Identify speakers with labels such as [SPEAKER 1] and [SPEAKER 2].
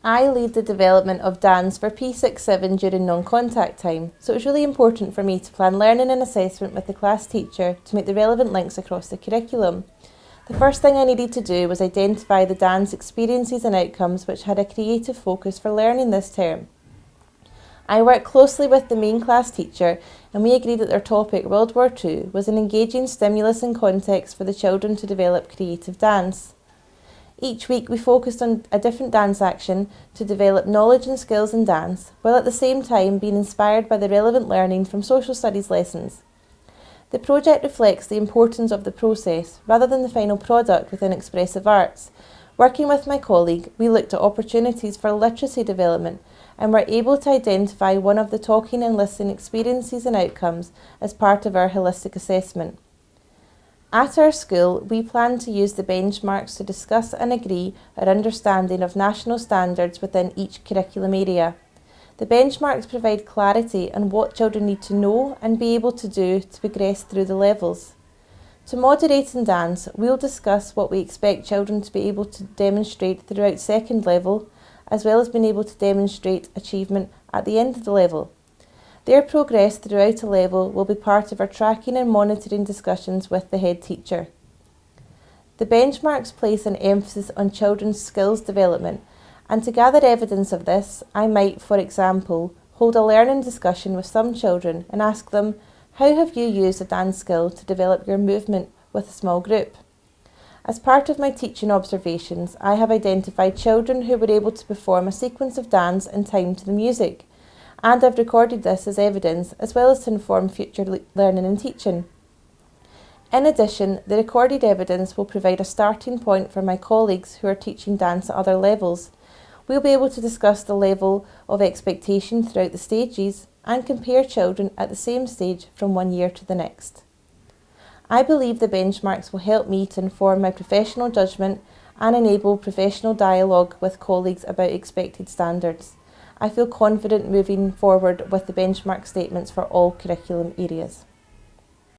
[SPEAKER 1] I lead the development of dance for P67 during non-contact time, so it was really important for me to plan learning and assessment with the class teacher to make the relevant links across the curriculum. The first thing I needed to do was identify the dance experiences and outcomes which had a creative focus for learning this term. I worked closely with the main class teacher and we agreed that their topic, World War II, was an engaging stimulus and context for the children to develop creative dance. Each week we focused on a different dance action to develop knowledge and skills in dance, while at the same time being inspired by the relevant learning from social studies lessons. The project reflects the importance of the process rather than the final product within Expressive Arts. Working with my colleague, we looked at opportunities for literacy development and were able to identify one of the talking and listening experiences and outcomes as part of our holistic assessment. At our school, we plan to use the benchmarks to discuss and agree our understanding of national standards within each curriculum area. The benchmarks provide clarity on what children need to know and be able to do to progress through the levels. To moderate in dance, we'll discuss what we expect children to be able to demonstrate throughout second level, as well as being able to demonstrate achievement at the end of the level. Their progress throughout a level will be part of our tracking and monitoring discussions with the head teacher. The benchmarks place an emphasis on children's skills development, and to gather evidence of this, I might, for example, hold a learning discussion with some children and ask them, how have you used a dance skill to develop your movement with a small group? As part of my teaching observations, I have identified children who were able to perform a sequence of dance in time to the music, and I've recorded this as evidence as well as to inform future learning and teaching. In addition, the recorded evidence will provide a starting point for my colleagues who are teaching dance at other levels. We'll be able to discuss the level of expectation throughout the stages and compare children at the same stage from one year to the next. I believe the benchmarks will help me to inform my professional judgment and enable professional dialogue with colleagues about expected standards. I feel confident moving forward with the benchmark statements for all curriculum areas.